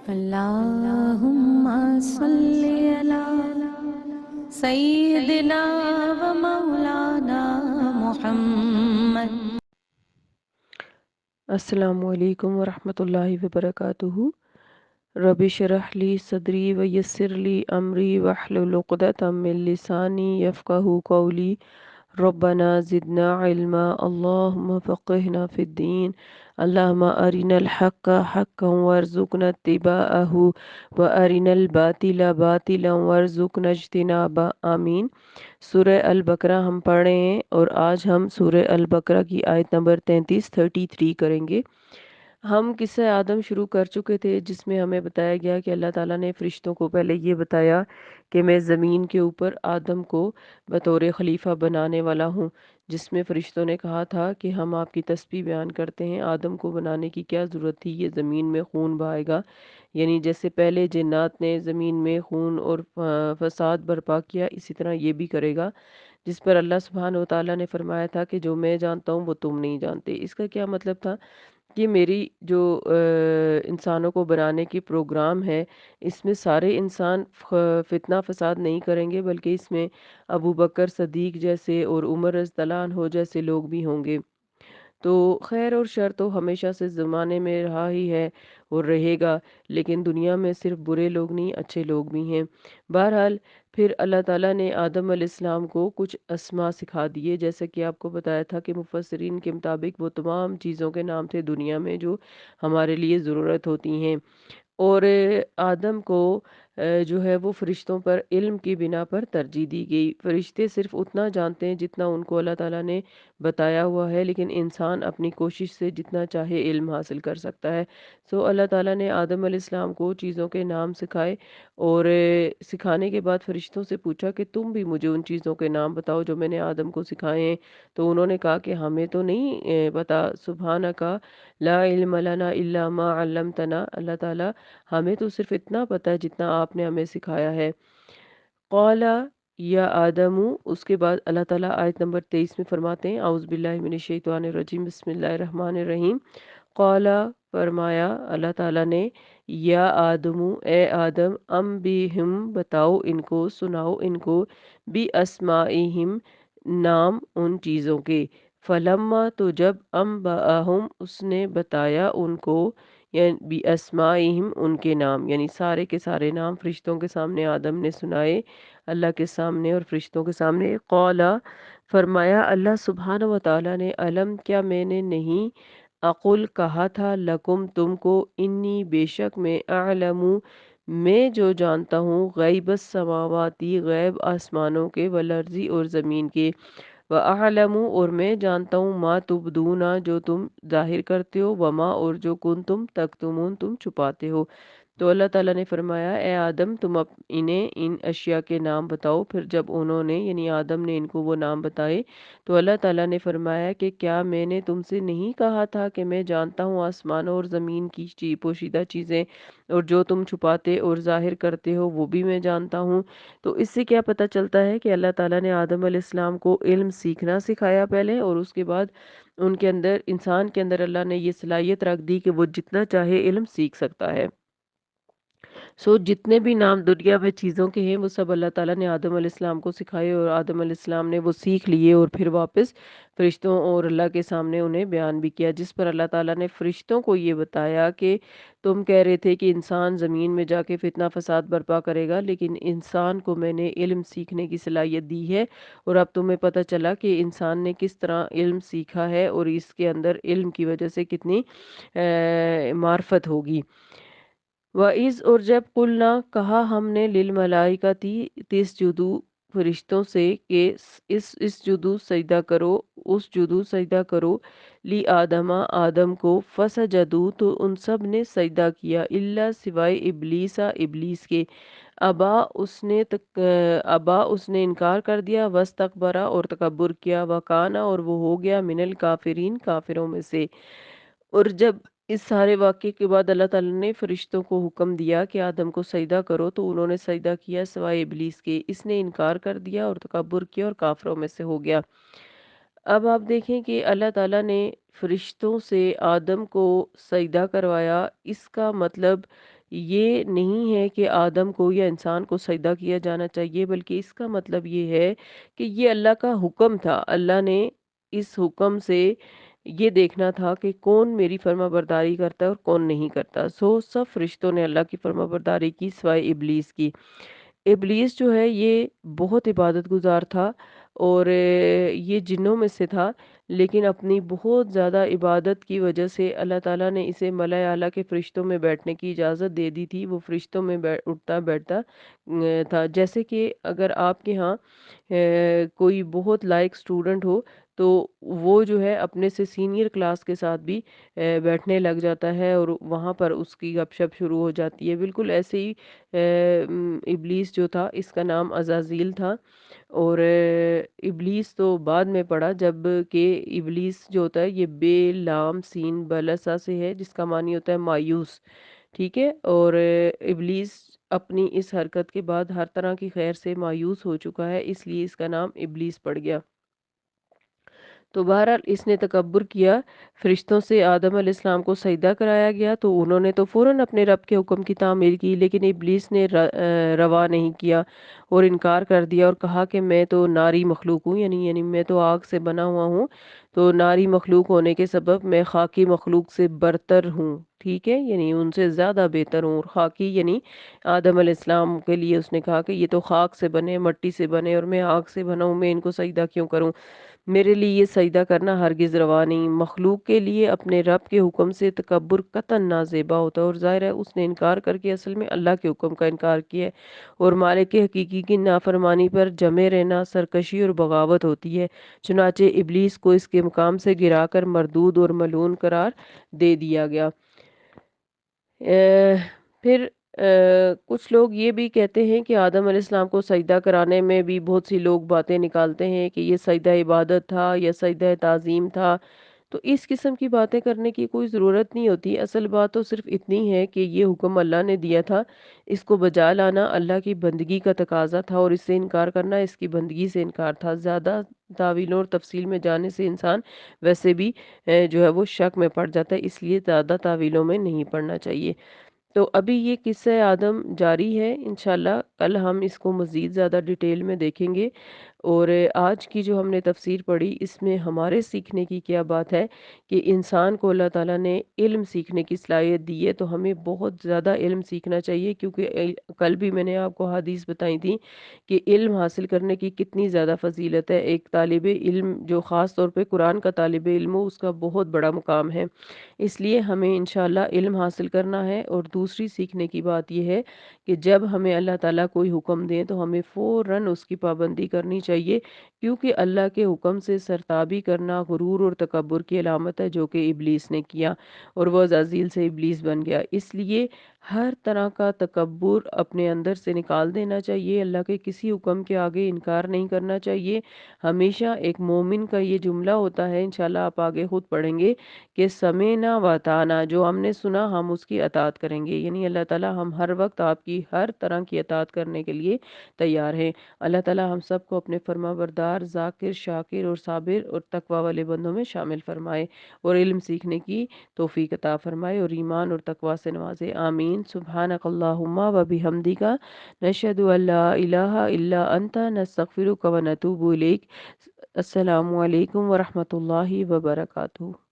اللهم صل على سيدنا ومولانا محمد. السلام علیکم ورحمۃ اللہ وبرکاتہ۔ رب اشرح لی صدری ویسر لی امری واحلل عقدۃ من لسانی یفقہوا قولی۔ ربنا زدنا علما اللہم فقہنا فی الدین۔ اللہم ارنا الحق حقا وارزقنا اتباعہ وارنا الباطل باطلا وارزقنا اجتنابہ، آمین۔ سورہ البقرہ ہم پڑھ رہے ہیں اور آج ہم سورہ البقرہ کی آیت نمبر 33 کریں گے۔ ہم قصہ آدم شروع کر چکے تھے، جس میں ہمیں بتایا گیا کہ اللہ تعالیٰ نے فرشتوں کو پہلے یہ بتایا کہ میں زمین کے اوپر آدم کو بطور خلیفہ بنانے والا ہوں، جس میں فرشتوں نے کہا تھا کہ ہم آپ کی تسبیح بیان کرتے ہیں، آدم کو بنانے کی کیا ضرورت تھی، یہ زمین میں خون بہائے گا۔ یعنی جیسے پہلے جنات نے زمین میں خون اور فساد برپا کیا، اسی طرح یہ بھی کرے گا، جس پر اللہ سبحانہ و تعالیٰ نے فرمایا تھا کہ جو میں جانتا ہوں وہ تم نہیں جانتے۔ اس کا کیا مطلب تھا کہ میری جو انسانوں کو بنانے کی پروگرام ہے، اس میں سارے انسان فتنہ فساد نہیں کریں گے، بلکہ اس میں ابو بکر صدیق جیسے اور عمر رضی اللہ عنہ جیسے لوگ بھی ہوں گے۔ تو خیر اور شر تو ہمیشہ سے زمانے میں رہا ہی ہے اور رہے گا، لیکن دنیا میں صرف برے لوگ نہیں، اچھے لوگ بھی ہیں۔ بہرحال پھر اللہ تعالیٰ نے آدم علیہ السلام کو کچھ اسما سکھا دیے، جیسے کہ آپ کو بتایا تھا کہ مفسرین کے مطابق وہ تمام چیزوں کے نام تھے دنیا میں جو ہمارے لیے ضرورت ہوتی ہیں۔ اور آدم کو جو ہے وہ فرشتوں پر علم کی بنا پر ترجیح دی گئی۔ فرشتے صرف اتنا جانتے ہیں جتنا ان کو اللہ تعالیٰ نے بتایا ہوا ہے، لیکن انسان اپنی کوشش سے جتنا چاہے علم حاصل کر سکتا ہے۔ سو اللہ تعالیٰ نے آدم علیہ السلام کو چیزوں کے نام سکھائے، اور سکھانے کے بعد فرشتوں سے پوچھا کہ تم بھی مجھے ان چیزوں کے نام بتاؤ جو میں نے آدم کو سکھائے ہیں۔ تو انہوں نے کہا کہ ہمیں تو نہیں پتا، سبحانک لا علم لنا الا ما علمتنا، اللہ تعالیٰ ہمیں تو صرف اتنا پتہ ہے جتنا آپ نے ہمیں سکھایا ہے۔ قال یا آدم، اس کے بعد اللہ تعالیٰ آیت نمبر 23 میں فرماتے ہیں، اعوذ باللہ من الشیطان الرجیم، بسم اللہ الرحمن الرحیم۔ قال، فرمایا اللہ تعالیٰ نے، یا آدم، اے آدم، انبئہم، بتاؤ ان کو، سناؤ ان کو، بی اسمائہم، نام ان چیزوں کے۔ فلما، تو جب انبأہم، اس نے بتایا ان کو، یعنی بی اسمائہم، ان کے نام، یعنی سارے کے سارے نام فرشتوں کے سامنے آدم نے سنائے، اللہ کے سامنے اور فرشتوں کے سامنے۔ قال، فرمایا اللہ سبحانہ و تعالیٰ نے، علم، کیا میں نے نہیں، اقول، کہا تھا، لکم، تم کو، انی، بے شک میں، اعلم، میں جو جانتا ہوں، غیب السماواتی، غیب آسمانوں کے، والارضی، اور زمین کے، وَأَعْلَمُ، اور میں جانتا ہوں، ما تبدون، جو تم ظاہر کرتے ہو، وما، اور جو کنتم تکتمون، تم چھپاتے ہو۔ تو اللہ تعالیٰ نے فرمایا، اے آدم، تم انہیں ان اشیاء کے نام بتاؤ۔ پھر جب انہوں نے، یعنی آدم نے ان کو وہ نام بتائے، تو اللہ تعالیٰ نے فرمایا کہ کیا میں نے تم سے نہیں کہا تھا کہ میں جانتا ہوں آسمانوں اور زمین کی پوشیدہ چیزیں، اور جو تم چھپاتے اور ظاہر کرتے ہو وہ بھی میں جانتا ہوں۔ تو اس سے کیا پتہ چلتا ہے کہ اللہ تعالیٰ نے آدم علیہ السلام کو علم سیکھنا سکھایا پہلے، اور اس کے بعد ان کے اندر، انسان کے اندر اللہ نے یہ صلاحیت رکھ دی کہ وہ جتنا چاہے علم سیکھ سکتا ہے۔ جتنے بھی نام دنیا میں چیزوں کے ہیں، وہ سب اللہ تعالیٰ نے آدم علیہ السلام کو سکھائے، اور آدم علیہ السلام نے وہ سیکھ لیے، اور پھر واپس فرشتوں اور اللہ کے سامنے انہیں بیان بھی کیا، جس پر اللہ تعالیٰ نے فرشتوں کو یہ بتایا کہ تم کہہ رہے تھے کہ انسان زمین میں جا کے فتنہ فساد برپا کرے گا، لیکن انسان کو میں نے علم سیکھنے کی صلاحیت دی ہے، اور اب تمہیں پتہ چلا کہ انسان نے کس طرح علم سیکھا ہے، اور اس کے اندر علم کی وجہ سے کتنی معرفت ہوگی۔ وَإِذْ، اور جب قُلْنَا، کہا ہم نے، لِلْمَلَائِکَةِ، تسجدوا، فرشتوں سے، کہ اسجدوا، سجدہ کرو، اسجدوا، سجدہ کرو، لی آدم، آدم کو، فسجدوا، تو ان سب نے سجدہ کیا، الا، سوائے ابلیس، ابلیس کے، ابا، اس نے انکار کر دیا، واستکبر، اور تکبر کیا، وکانا، اور وہ ہو گیا، من الکافرین، کافروں میں سے۔ اور جب اس سارے واقعے کے بعد اللہ تعالیٰ نے فرشتوں کو حکم دیا کہ آدم کو سجدہ کرو، تو انہوں نے سجدہ کیا سوائے ابلیس کے، اس نے انکار کر دیا اور تکبر کیا اور کافروں میں سے ہو گیا۔ اب آپ دیکھیں کہ اللہ تعالیٰ نے فرشتوں سے آدم کو سجدہ کروایا، اس کا مطلب یہ نہیں ہے کہ آدم کو یا انسان کو سجدہ کیا جانا چاہیے، بلکہ اس کا مطلب یہ ہے کہ یہ اللہ کا حکم تھا۔ اللہ نے اس حکم سے یہ دیکھنا تھا کہ کون میری فرما برداری کرتا ہے اور کون نہیں کرتا۔ سب فرشتوں نے اللہ کی فرما برداری کی سوائے ابلیس کی۔ ابلیس جو ہے یہ بہت عبادت گزار تھا، اور یہ جنوں میں سے تھا، لیکن اپنی بہت زیادہ عبادت کی وجہ سے اللہ تعالیٰ نے اسے ملائے اعلیٰ کے فرشتوں میں بیٹھنے کی اجازت دے دی تھی۔ وہ فرشتوں میں اٹھتا بیٹھتا تھا۔ جیسے کہ اگر آپ کے ہاں کوئی بہت لائق سٹوڈنٹ ہو، تو وہ جو ہے اپنے سے سینئر کلاس کے ساتھ بھی بیٹھنے لگ جاتا ہے، اور وہاں پر اس کی گپ شپ شروع ہو جاتی ہے۔ بالکل ایسے ہی ابلیس جو تھا، اس کا نام عزازیل تھا، اور ابلیس تو بعد میں پڑا، جب کہ ابلیس جو ہوتا ہے یہ بے لام سین بلسا سے ہے، جس کا معنی ہوتا ہے مایوس، ٹھیک ہے۔ اور ابلیس اپنی اس حرکت کے بعد ہر طرح کی خیر سے مایوس ہو چکا ہے، اس لیے اس کا نام ابلیس پڑ گیا۔ تو بہرحال اس نے تکبر کیا، فرشتوں سے آدم علیہ السلام کو سجدہ کرایا گیا تو انہوں نے تو فوراً اپنے رب کے حکم کی تعمیل کی، لیکن ابلیس نے روا نہیں کیا اور انکار کر دیا، اور کہا کہ میں تو ناری مخلوق ہوں، یعنی میں تو آگ سے بنا ہوا ہوں، تو ناری مخلوق ہونے کے سبب میں خاکی مخلوق سے برتر ہوں، ٹھیک ہے، یعنی ان سے زیادہ بہتر ہوں۔ اور خاکی یعنی آدم علیہ السلام کے لیے اس نے کہا کہ یہ تو خاک سے بنے، مٹی سے بنے، اور میں آگ سے بنا ہوں، میں ان کو سجدہ کیوں کروں؟ میرے لیے یہ سجدہ کرنا ہرگز روا نہیں۔ مخلوق کے لیے اپنے رب کے حکم سے تکبر قطعاً نازیبا ہوتا ہے، اور ظاہر ہے اس نے انکار کر کے اصل میں اللہ کے حکم کا انکار کیا ہے، اور مالک حقیقی کی نافرمانی پر جمے رہنا سرکشی اور بغاوت ہوتی ہے۔ چنانچہ ابلیس کو اس کے مقام سے گرا کر مردود اور ملعون قرار دے دیا گیا۔ پھر کچھ لوگ یہ بھی کہتے ہیں کہ آدم علیہ السلام کو سجدہ کرانے میں بھی بہت سی لوگ باتیں نکالتے ہیں کہ یہ سجدہ عبادت تھا یا سجدہ تعظیم تھا، تو اس قسم کی باتیں کرنے کی کوئی ضرورت نہیں ہوتی۔ اصل بات تو صرف اتنی ہے کہ یہ حکم اللہ نے دیا تھا، اس کو بجا لانا اللہ کی بندگی کا تقاضا تھا، اور اس سے انکار کرنا اس کی بندگی سے انکار تھا۔ زیادہ تعویلوں اور تفصیل میں جانے سے انسان ویسے بھی جو ہے وہ شک میں پڑ جاتا ہے، اس لیے زیادہ تعویلوں میں نہیں پڑنا چاہیے۔ تو ابھی یہ قصہ آدم جاری ہے، انشاءاللہ کل ہم اس کو مزید زیادہ ڈیٹیل میں دیکھیں گے۔ اور آج کی جو ہم نے تفسیر پڑھی، اس میں ہمارے سیکھنے کی کیا بات ہے کہ انسان کو اللہ تعالیٰ نے علم سیکھنے کی صلاحیت دی ہے، تو ہمیں بہت زیادہ علم سیکھنا چاہیے، کیونکہ کل بھی میں نے آپ کو حدیث بتائی تھی کہ علم حاصل کرنے کی کتنی زیادہ فضیلت ہے۔ ایک طالب علم جو خاص طور پہ قرآن کا طالب علم ہو، اس کا بہت بڑا مقام ہے، اس لیے ہمیں انشاءاللہ علم حاصل کرنا ہے۔ اور دوسری سیکھنے کی بات یہ ہے کہ جب ہمیں اللہ تعالیٰ کوئی حکم دیں تو ہمیں فوراً اس کی پابندی کرنی چاہیے، کیونکہ اللہ کے حکم سے سرتابی کرنا غرور اور تکبر کی علامت ہے، جو کہ ابلیس نے کیا، اور وہ عزازیل سے ابلیس بن گیا۔ اس لیے ہر طرح کا تکبر اپنے اندر سے نکال دینا چاہیے، اللہ کے کسی حکم کے آگے انکار نہیں کرنا چاہیے۔ ہمیشہ ایک مومن کا یہ جملہ ہوتا ہے، انشاءاللہ آپ آگے خود پڑھیں گے کہ سمینا واتانا، جو ہم نے سنا ہم اس کی اطاعت کریں گے، یعنی اللہ تعالیٰ ہم ہر وقت آپ کی ہر طرح کی اطاعت کرنے کے لیے تیار ہیں۔ اللہ تعالیٰ ہم سب کو اپنے فرما بردار، ذاکر، شاکر اور صابر اور تقوی والے بندوں میں شامل فرمائے، اور علم سیکھنے کی توفیق عطا فرمائے، اور ایمان اور تقوی سے نوازے، آمین۔ سبحانک اللہم و بحمدک، نشہد ان لا الہ الا انت، نستغفرک و نتوب الیک۔ السلام علیکم ورحمۃ اللہ وبرکاتہ۔